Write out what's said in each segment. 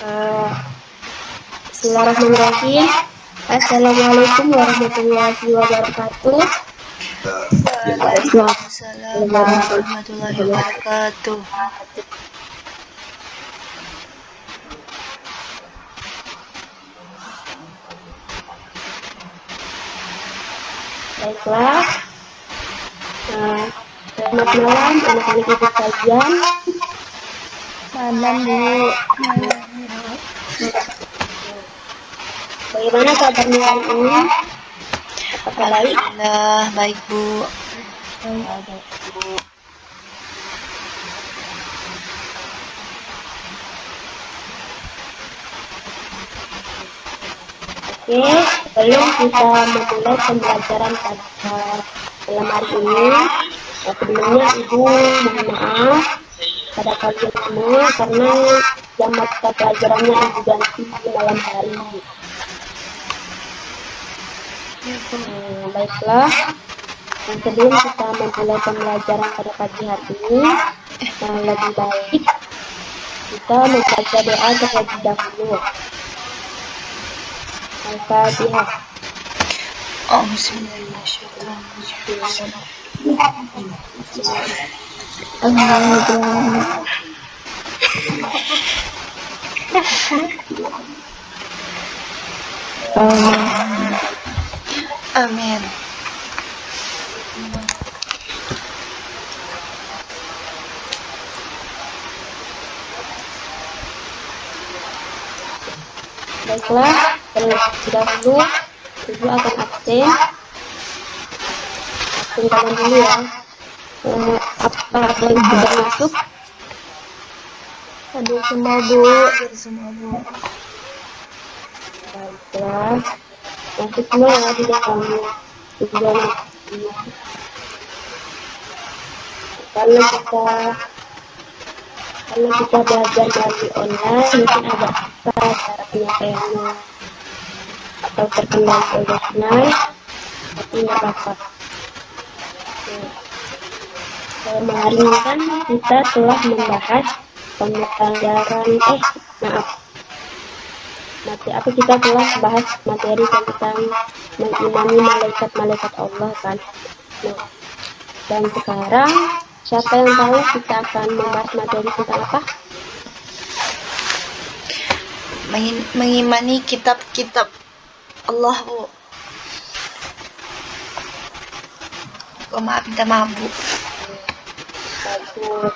Bismillahirrahmanirrahim. Assalamualaikum warahmatullahi wabarakatuh. Waalaikumsalam warahmatullahi wabarakatuh. Baiklah, selamat malam anak-anak ibu sekalian. Malam, Bu. Bagaimana kabarnya hari ini? Apakah baik? Alhamdulillah, baik, Bu. Oke, sebelum kita memulai pembelajaran pada malam hari ini, sebelumnya Ibu mohon maaf pada kalian semua karena jam mata pelajarannya Ibu ganti di malam hari. Baiklah, dan sebelum kita memulai pembelajaran pada pagi hari ini, lebih baik kita membaca doa terlebih dahulu. Al-Fatihah. Amin. Baiklah, terlebih dahulu Ibu akan absen kalian dulu ya. Apa ada yang sudah masuk? Hadir semua, Bu. Baiklah, masuk semua ya tidak kamu sudah masuk. Kalau kita belajar melalui online mungkin agak susah cara penyampaiannya atau terkendala original, tapi nggak apa-apa. Hari ini kan kita telah membahas kita telah bahas materi tentang mengimani malaikat-malaikat Allah kan. Dan sekarang siapa yang tahu kita akan membahas materi tentang apa? Mengimani kitab-kitab Allah, Bu. Minta maaf, Bu. Bagus.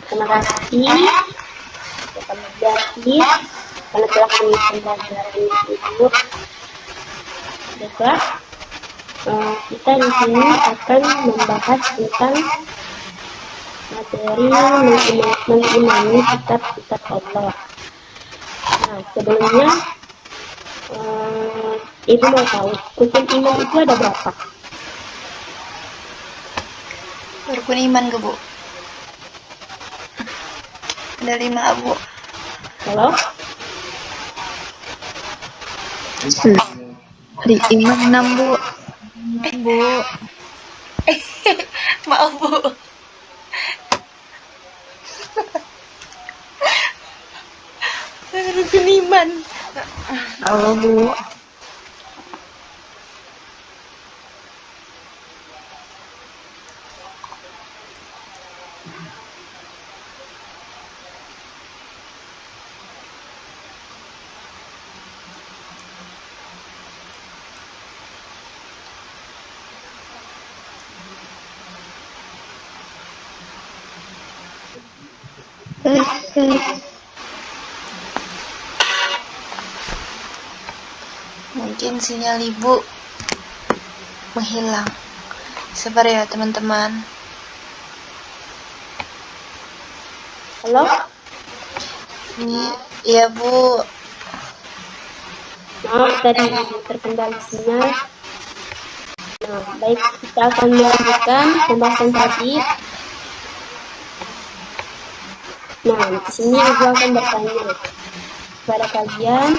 Terima kasih karena telah mengisi pembelajaran ini. Baiklah, kita di sini akan membahas tentang materi mengimani kitab-kitab Allah. Nah, sebelumnya Ibu mau tahu rukun iman itu ada berapa? Rukun iman, Bu. Ada 5, Bu. Halo? Hari iman 6, Bu. Maaf, Bu. Rukun iman. Halo, Bu. Mungkin sinyal Ibu menghilang. Sabar ya, teman-teman. Halo? Iya, Bu. Maaf tadi terkendala sinyal. Nah, baik, kita akan melanjutkan pembahasan tadi. Nah, di sini Ibu akan bertanya kepada kalian,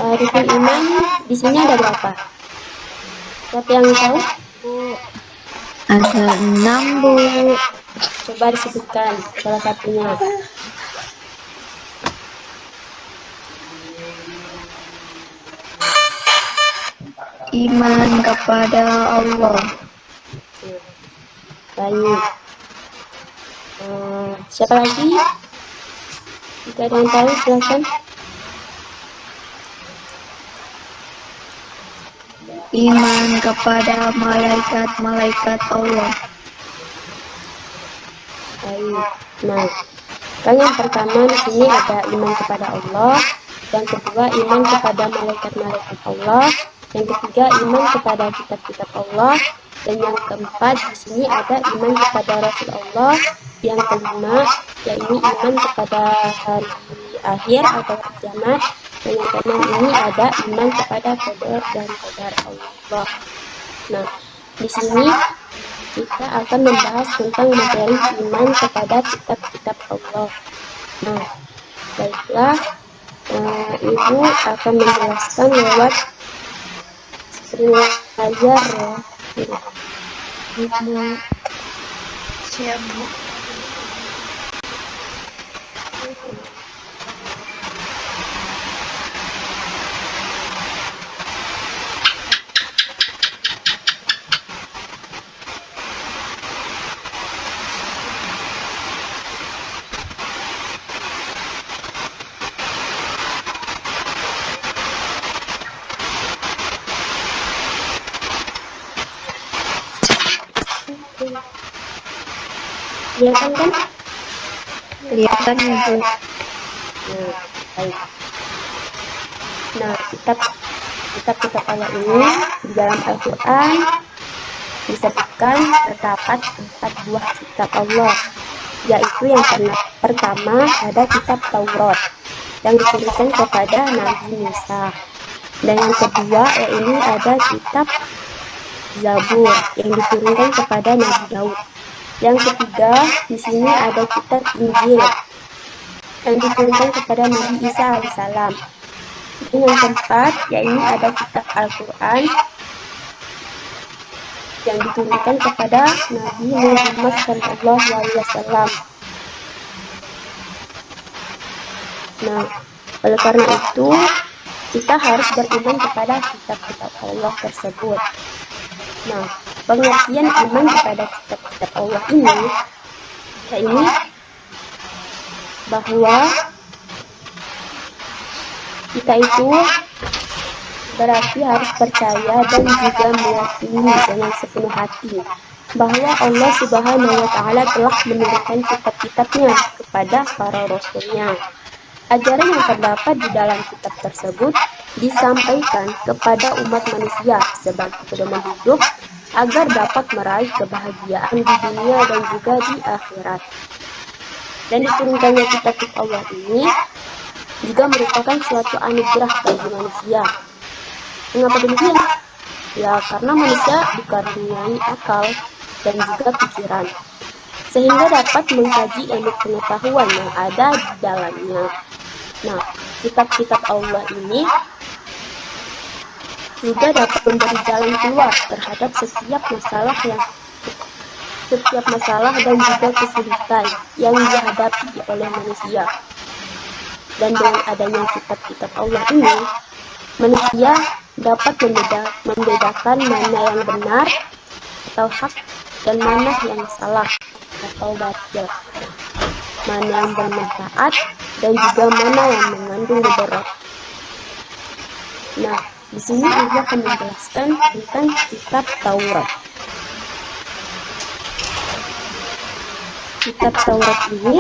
rukun iman di sini ada berapa? Siapa yang tahu? Ada 6, Bu. Coba disebutkan salah satunya. Iman kepada Allah. Baik. Siapa lagi? Jika ada yang tahu, silakan. Iman kepada malaikat-malaikat Allah. Baik. Nah, kan yang pertama di sini ada iman kepada Allah, yang kedua iman kepada malaikat-malaikat Allah, yang ketiga iman kepada kitab-kitab Allah, dan yang keempat di sini ada iman kepada Rasul Allah, yang kelima yaitu iman kepada hari akhir atau hari kiamat, dan yang keenam ini ada iman kepada qadar dan qadar Allah. Nah, di sini kita akan membahas tentang materi iman kepada kitab-kitab Allah. Nah, baiklah, Ibu akan menjelaskan lewat screen layar ya. Ibu. Siap, Bu. Kelihatan kan? Kelihatan Ibu. Nah, baik. Nah, kitab Allah ini di dalam Al-Quran disebutkan terdapat 4 buah kitab Allah, yaitu yang pertama ada kitab Taurat yang dituliskan kepada Nabi Musa, dan yang kedua yaitu ada kitab Zabur yang diturunkan kepada Nabi Daud. Yang ketiga di sini ada kitab Injil yang diturunkan kepada Nabi Isa alaihissalam. Dan yang keempat yaitu ada kitab Al-Quran yang diturunkan kepada Nabi Muhammad SAW. Nah, oleh karena itu kita harus beriman kepada kitab-kitab Allah tersebut. Nah, pengertian iman kepada kitab-kitab Allah ini yaitu bahwa kita itu berarti harus percaya dan juga meyakini dengan sepenuh hati bahwa Allah Subhanahu wa Ta'ala telah menurunkan kitab-kitabnya kepada para rasulnya. Ajaran yang terdapat di dalam kitab tersebut disampaikan kepada umat manusia sebagai pedoman hidup agar dapat meraih kebahagiaan di dunia dan juga di akhirat. Dan diturunkannya kitab-kitab Allah ini juga merupakan suatu anugerah bagi manusia. Mengapa demikian? Ya, karena manusia dikaruniai akal dan juga pikiran, sehingga dapat mengkaji ilmu pengetahuan yang ada di dalamnya. Nah, kitab-kitab Allah ini juga dapat memberi jalan keluar terhadap setiap masalah dan juga kesulitan yang dihadapi oleh manusia. Dan dengan adanya kitab-kitab Allah ini, manusia dapat membedakan mana yang benar atau hak dan mana yang salah atau batil, mana yang bermanfaat dan juga mana yang mengandung mudarat. Nah, di sini Ibu akan menjelaskan tentang kitab Taurat. Kitab Taurat ini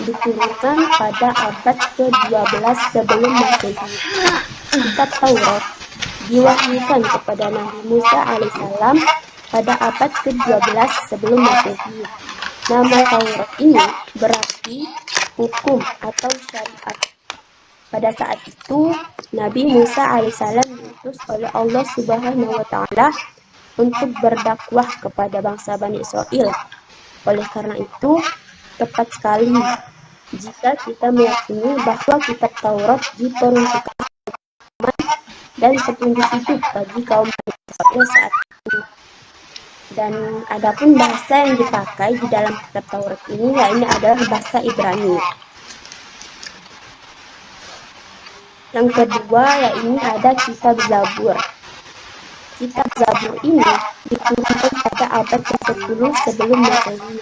diturunkan pada abad ke-12 sebelum Masehi. Kitab Taurat diwahyukan kepada Nabi Musa alaihissalam pada abad ke-12 sebelum Masehi. Nama Taurat ini berarti hukum atau syariat. Pada saat itu, Nabi Musa alaihissalam diutus oleh Allah Subhanahu wa Ta'ala untuk berdakwah kepada bangsa Bani Israel. Oleh karena itu, tepat sekali jika kita meyakini bahwa kitab Taurat diperuntukkan dan petunjuk hidup bagi kaum Bani Israel saat itu. Dan adapun bahasa yang dipakai di dalam kitab Taurat ini yaitu adalah bahasa Ibrani. Yang kedua yaitu ada kitab Zabur. Kitab Zabur ini diturunkan pada abad ke-10 sebelum Masehi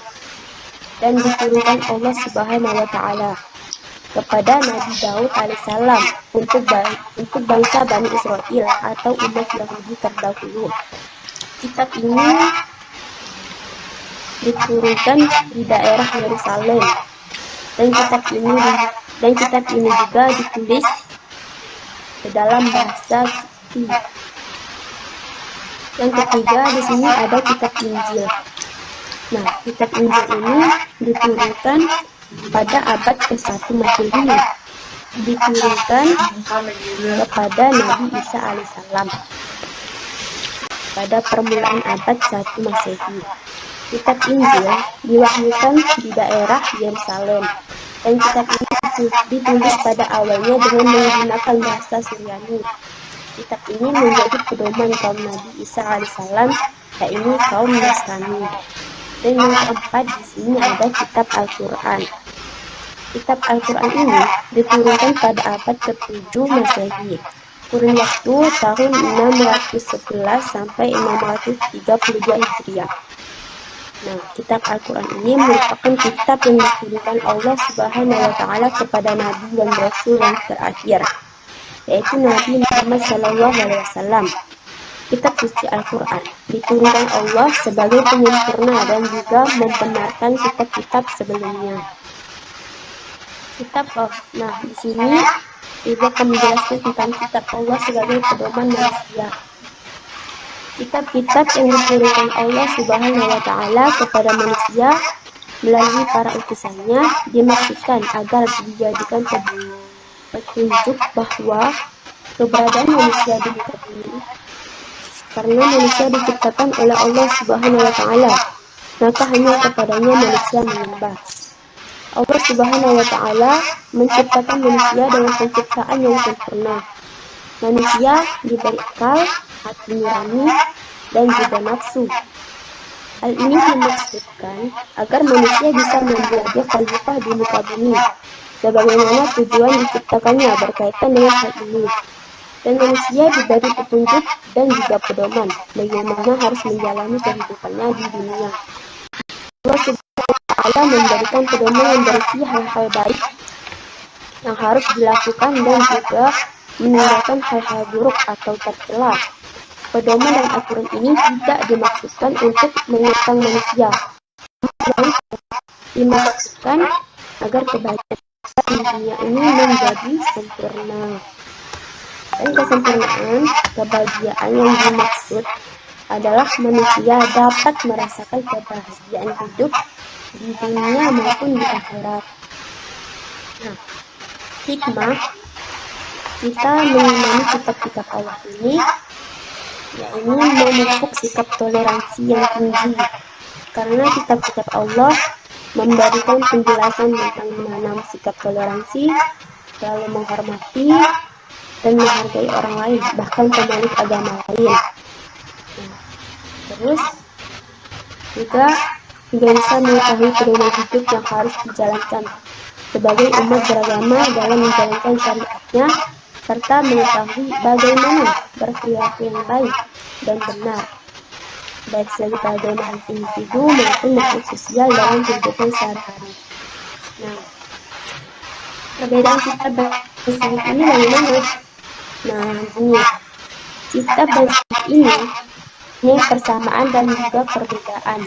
dan diturunkan Allah Subhanahu wa Ta'ala kepada Nabi Daud alaihissalam untuk bangsa Bani Israel atau umat Yahudi terdahulu. Kitab ini diturunkan di daerah Yerusalem dan kitab ini juga ditulis ke dalam bahasa Kipti. Yang ketiga di sini ada kitab Injil. Nah, kitab Injil ini diturunkan pada abad ke-1 Masehi, diturunkan kepada Nabi Isa alaihissalam pada permulaan abad 1 Masehi. Kitab Injil diwahyukan di daerah Yerusalem dan kitab ini ditulis pada awalnya dengan menggunakan bahasa Suryani. Kitab ini menjadi pedoman kaum Nabi Isa alaihissalam, yaitu kaum Nasrani. Dan yang keempat di sini ada kitab Al-Quran. Kitab Al-Quran ini diturunkan pada abad ke-7 Masehi, kurun waktu tahun 611 sampai 632 Hijriah. Nah, kitab Al-Quran ini merupakan kitab yang diturunkan Allah Subhanahu wa Ta'ala kepada Nabi dan Rasul yang terakhir, yaitu Nabi Muhammad SAW. Kitab suci Al-Quran diturunkan Allah sebagai penyempurna dan juga membenarkan kitab-kitab sebelumnya. Nah, di sini juga akan menjelaskan tentang kitab Allah sebagai pedoman manusia. Kitab-kitab yang diturunkan Allah Subhanahu wa Ta'ala kepada manusia melalui para utusannya dimaksudkan agar dijadikan petunjuk bahwa keberadaan manusia di muka bumi. Karena manusia diciptakan oleh Allah Subhanahu wa Ta'ala, maka hanya kepadanya manusia menyembah. Allah Subhanahu wa Ta'ala menciptakan manusia dengan penciptaan yang sempurna. Manusia diberi akal, hati nurani, dan juga nafsu. Hal ini dimaksudkan agar manusia bisa menjadi khalifah di muka bumi. Sebagaimana tujuan diciptakannya berkaitan dengan hal ini. Dan manusia diberi petunjuk dan juga pedoman bagaimana harus menjalani kehidupannya di dunia. Allah Subhanahu wa Ta'ala memberikan pedoman yang berisi hal-hal baik yang harus dilakukan dan juga meninggalkan hal-hal buruk atau tercela. Pedoman dan aturan ini tidak dimaksudkan untuk mengekang manusia, namun dimaksudkan agar kebahagiaan di dunia ini menjadi sempurna. Dan kesempurnaan kebahagiaan yang dimaksud adalah manusia dapat merasakan kebahagiaan hidup di dunia maupun di akhirat. Nah, hikmah kita mengimani kitab-kitab Allah ini, yaitu memupuk sikap toleransi yang tinggi, karena kitab-kitab Allah memberikan penjelasan tentang menanam sikap toleransi, selalu menghormati dan menghargai orang lain, bahkan pemeluk agama lain. Terus juga bisa mengetahui pedoman hidup yang harus dijalankan sebagai umat beragama dalam menjalankan syariatnya, serta mengetahui bagaimana berperilaku yang baik dan benar, baik sebagai makhluk individu maupun makhluk sosial dalam kehidupan sehari-hari. Nah, perbedaan kitab dan sunnah ini bagaimana? Nah, ini kitab dan sunnah ini persamaan dan juga perbedaan.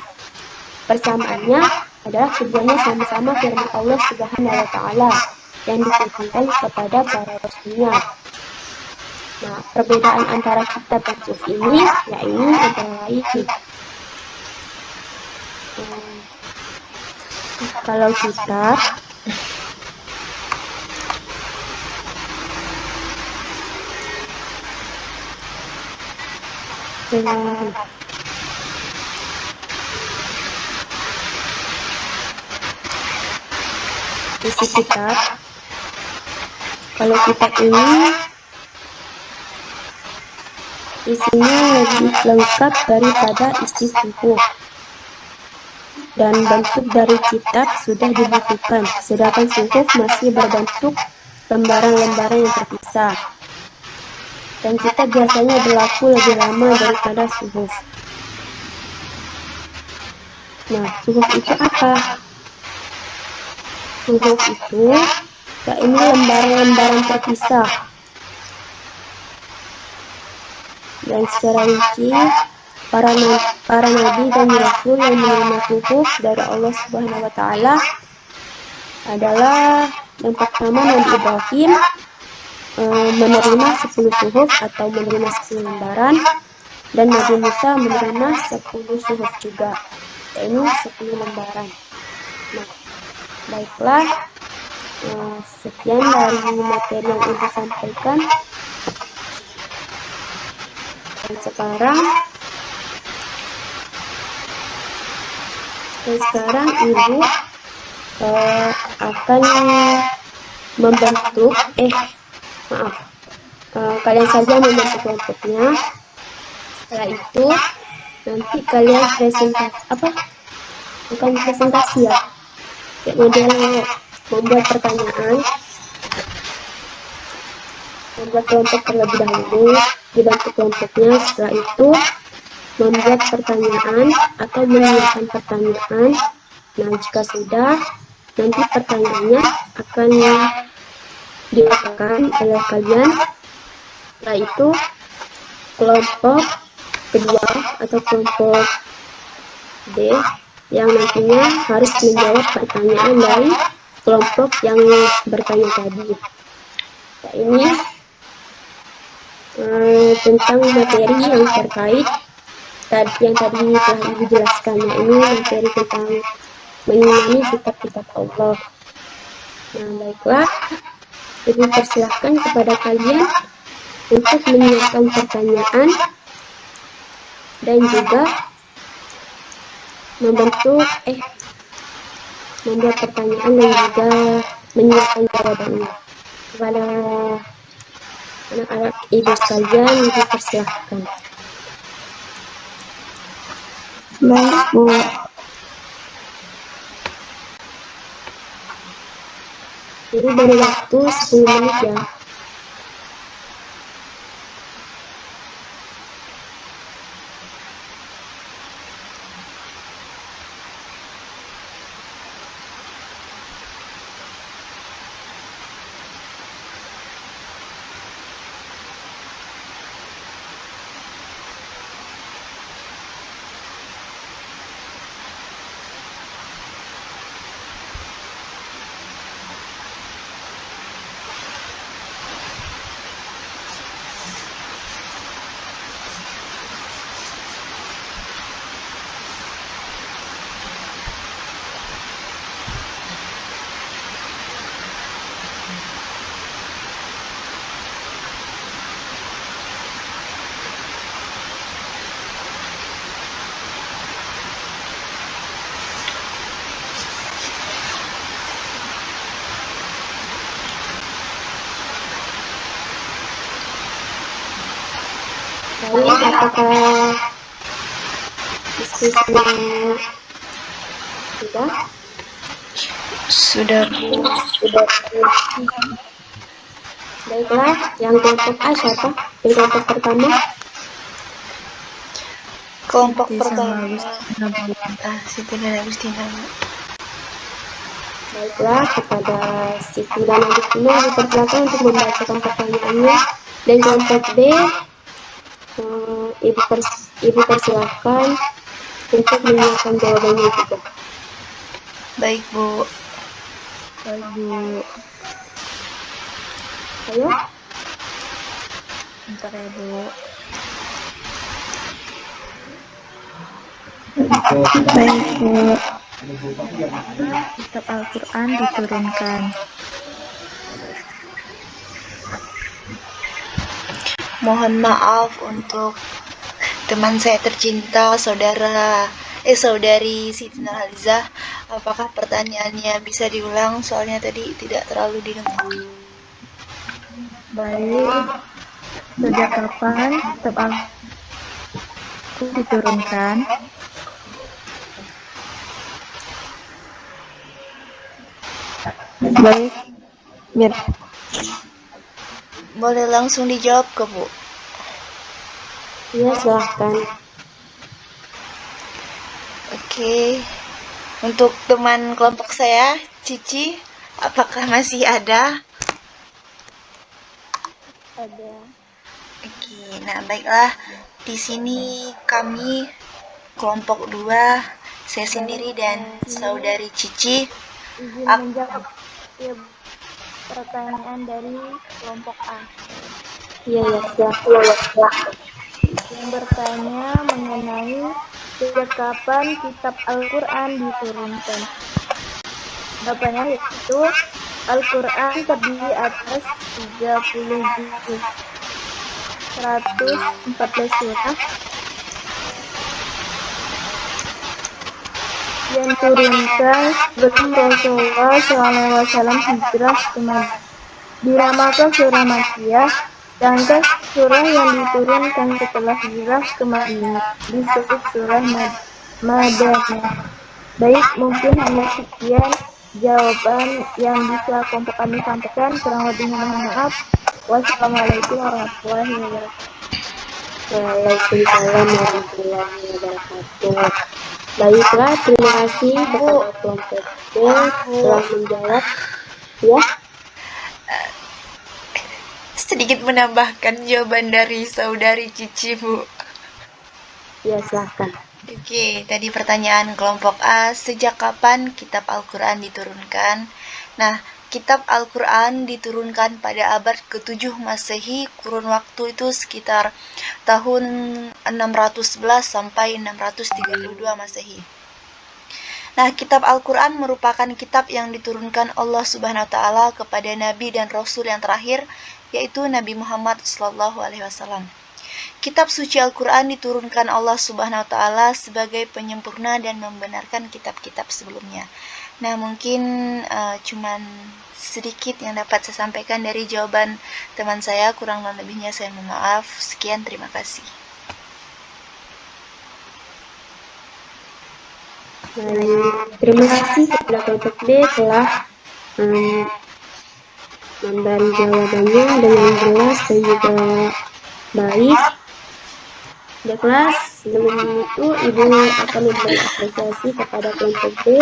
Persamaannya adalah tujuannya sama-sama firman Allah Subhanahu wa Ta'ala yang diturunkan kepada para rasulnya. Nah, perbedaan antara kitab dan sunnah ini yaitu antara lain kalau kitab isi kitab, kalau kitab ini isinya lebih lengkap daripada isi suhuf, dan bentuk dari kitab sudah dibukukan, sedangkan suhuf masih berbentuk lembaran-lembaran yang terpisah. dan kita biasanya berlaku lebih lama daripada suhuf. Nah, suhuf itu apa? Suhuf itu, ya ini lembaran-lembaran terpisah. Dan secara rinci, para nabi dan rasul yang menerima suhuf dari Allah Subhanahu wa taala adalah yang pertama Nabi Ibrahim menerima 10 suhuf atau menerima 10 lembaran, dan Nabi Musa menerima 10 suhuf juga, yaitu 10 lembaran. Nah, baiklah, sekian dari materi yang Ibu sampaikan. Dan sekarang Ibu akan membentuk kalian saja membentuk kelompoknya. Setelah itu nanti kalian presentasi ya, kayak model membuat pertanyaan, membuat kelompok terlebih dahulu, dibentuk kelompoknya. Setelah itu membuat pertanyaan atau menyiapkan pertanyaan. Nah, jika sudah, nanti pertanyaannya akan dilakukan oleh kalian. Setelah itu kelompok kedua atau kelompok D yang nantinya harus menjawab pertanyaan dari kelompok yang bertanya tadi. Nah, ini tentang materi yang terkait yang tadi telah Ibu jelaskan. Nah, ini materi tentang mengimani kitab-kitab Allah. Nah, baiklah, Ibu persilahkan kepada kalian untuk menyiapkan pertanyaan dan juga membuat pertanyaan dan juga menyiapkan jawabannya. Kepada anak-anak Ibu sekalian, Ibu persilahkan. Baik, Bu. Ibu beri waktu 10 menit ya. Baik, apakah diskusinya sudah? Sudah, Bu. Baiklah, yang kelompok A siapa? Yang kelompok pertama? Kelompok Siti pertama. sama Agustina. Siti dan Agustina. Baiklah, kepada Siti dan Agustina dipersilakan untuk membacakan pertanyaannya. Dan kelompok B, Ibu persilakan untuk menyiapkan jawabannya juga. Baik, Bu. Baik, Bu. Ayo. Bentar ya, Bu. Baik, Bu. Kitab Al-Quran diturunkan. Mohon maaf untuk teman saya tercinta, saudari Siti Nurhalizah. Apakah pertanyaannya bisa diulang? Soalnya tadi tidak terlalu didengar. Baik. Sejak kapan kitab Al-Quran diturunkan? Baik. Mir. Boleh langsung dijawab ke Bu? Ya, silahkan. Oke. Untuk teman kelompok saya, Cici, apakah masih ada? Ada. Oke, nah baiklah. Di sini kami kelompok 2, saya sendiri dan saudari Cici. Izin menjawab ya, pertanyaan dari kelompok A. Iya, ya, silahkan. Yang bertanya mengenai sejak kapan kitab Al-Quran diturunkan. Jawabannya yaitu Al-Quran terdiri atas 30 juz, 114 surah yang turunkan sebelum Rasulullah SAW hijrah ke Madinah. Dinamakan surah Makkiyah, sedangkan surah yang diturunkan setelah hijrah ke Madinah disebut surah Madaniyah. Baik, mungkin hanya sekian jawaban yang bisa kelompok kami sampaikan. Kurang lebihnya mohon maaf. Wassalamualaikum warahmatullahi wabarakatuh. Waalaikumsalam warahmatullahi wabarakatuh. Baiklah, terima kasih kepada kelompok B telah menjawab. Ya, Sedikit menambahkan jawaban dari saudari Cici, Bu. ya, silahkan. Oke, tadi pertanyaan kelompok A, sejak kapan kitab Al-Quran diturunkan? Nah, kitab Al-Quran diturunkan pada abad ke-7 Masehi, kurun waktu itu sekitar tahun 611 sampai 632 Masehi. Nah, kitab Al-Quran merupakan kitab yang diturunkan Allah Subhanahu wa Ta'ala kepada Nabi dan Rasul yang terakhir, yaitu Nabi Muhammad SAW. Kitab suci Al-Quran diturunkan Allah Subhanahu wa Ta'ala sebagai penyempurna dan membenarkan kitab-kitab sebelumnya. Nah, mungkin cuman sedikit yang dapat saya sampaikan dari jawaban teman saya, kurang lebihnya saya mohon maaf. Sekian, terima kasih. Baik, terima kasih kepada kelompok B telah memberi jawabannya dengan jelas dan juga baik. Baiklah, sebelum itu Ibu akan memberi apresiasi kepada kelompok B.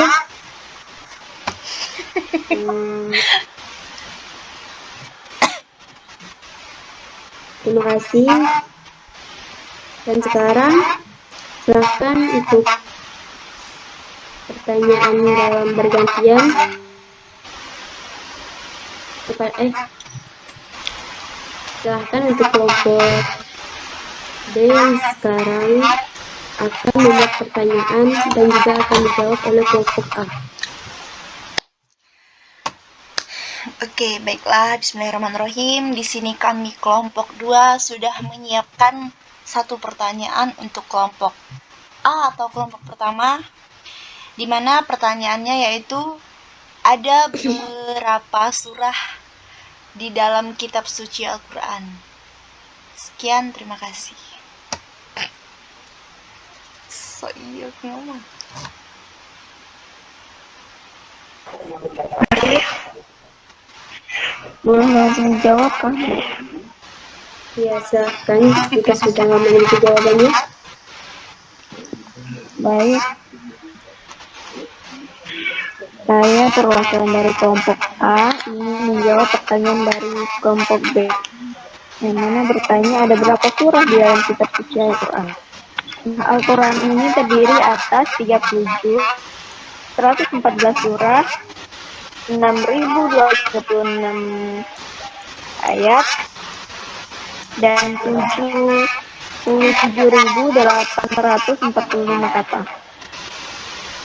Terima kasih. Dan sekarang silakan untuk pertanyaan dalam bergantian. Silahkan untuk kelompok B yang sekarang akan membuat pertanyaan dan juga akan dijawab oleh kelompok A. Oke, baiklah. Bismillahirrahmanirrahim. Di sini kami kelompok 2 sudah menyiapkan satu pertanyaan untuk kelompok A atau kelompok pertama, di mana pertanyaannya yaitu ada berapa surah di dalam kitab suci Al-Quran. Sekian, terima kasih. Iya, ngomong. Boleh langsung jawab kan? Ya, silakan jika sudah memiliki jawabannya. Baik. Saya perwakilan dari kelompok A ingin menjawab pertanyaan dari kelompok B, yang mana bertanya ada berapa surah di dalam kitab suci Al-Quran. Nah, Al-Quran ini terdiri atas 37, 114 surah, 6.236 ayat, dan 77.845 kata.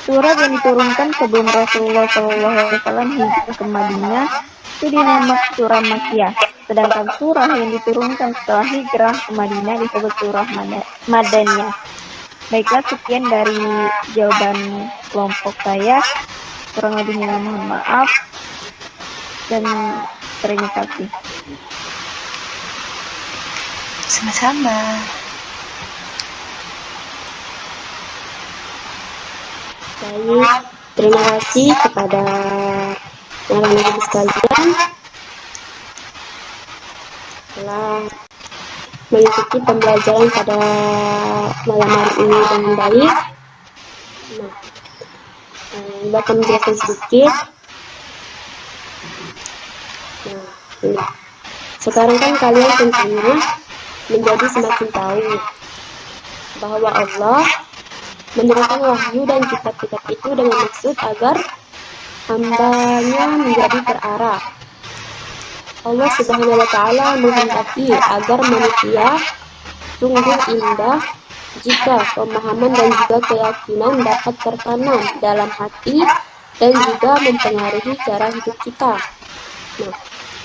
Surat yang diturunkan sebelum Rasulullah SAW hijrah ke Madinah itu dinamakan surah Makkiyah, sedangkan surah yang diturunkan setelah hijrah ke Madinah disebut surah Madaniyah. Baiklah, sekian dari jawaban kelompok saya. Kurang lebihnya mohon maaf dan terima kasih. Sama-sama. Baik, terima kasih kepada anak-anak sekalian telah mengikuti pembelajaran pada malam hari ini dengan baik. Nah, Ibu akan menjelaskan sedikit. Nah, ini. Sekarang kan kalian tentunya menjadi semakin tahu bahwa Allah menurunkan wahyu dan kitab-kitab itu dengan maksud agar hambanya menjadi terarah. Allah Subhanahu wa Ta'ala menghendaki agar manusia sungguh indah jika pemahaman dan juga keyakinan dapat tertanam dalam hati dan juga mempengaruhi cara hidup kita. Nah,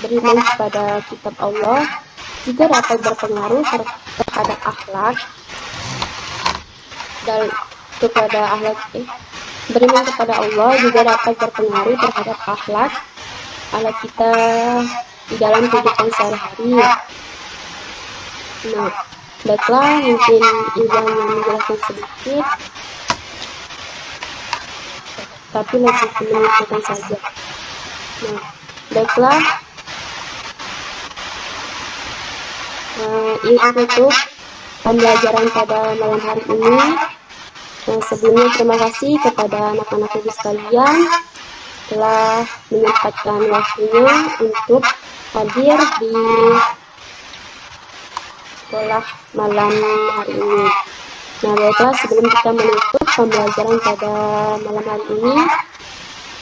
beriman kepada kitab Allah juga dapat berpengaruh terhadap akhlak dan beriman kepada Allah juga dapat berpengaruh terhadap akhlak kita di dalam kehidupan sehari-hari. Nah, baiklah, mungkin Ibu hanya menjelaskan sedikit, tapi lebih menunjukkan saja. Nah, baiklah, ini tutup pembelajaran pada malam hari ini. Sebelumnya terima kasih kepada anak-anak ibu sekalian telah menyempatkan waktunya untuk hadir di sekolah malam hari ini. Nah, baiklah, sebelum kita menutup pembelajaran pada malam hari ini,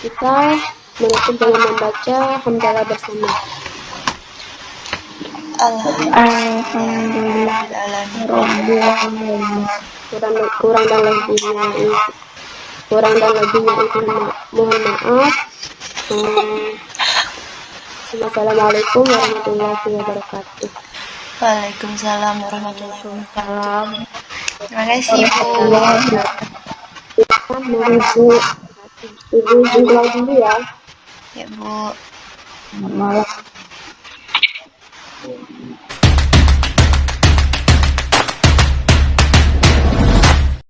kita menutup dengan membaca hamdalah bersama. Alhamdulillahirobbilalamin. Kurang dan lebihnya itu mohon maaf. Assalamualaikum warahmatullahi wabarakatuh. Waalaikumsalam warahmatullahi wabarakatuh. Terima kasih, Bu. Ibu pulang dulu ya. Ya, Bu. Selamat malam.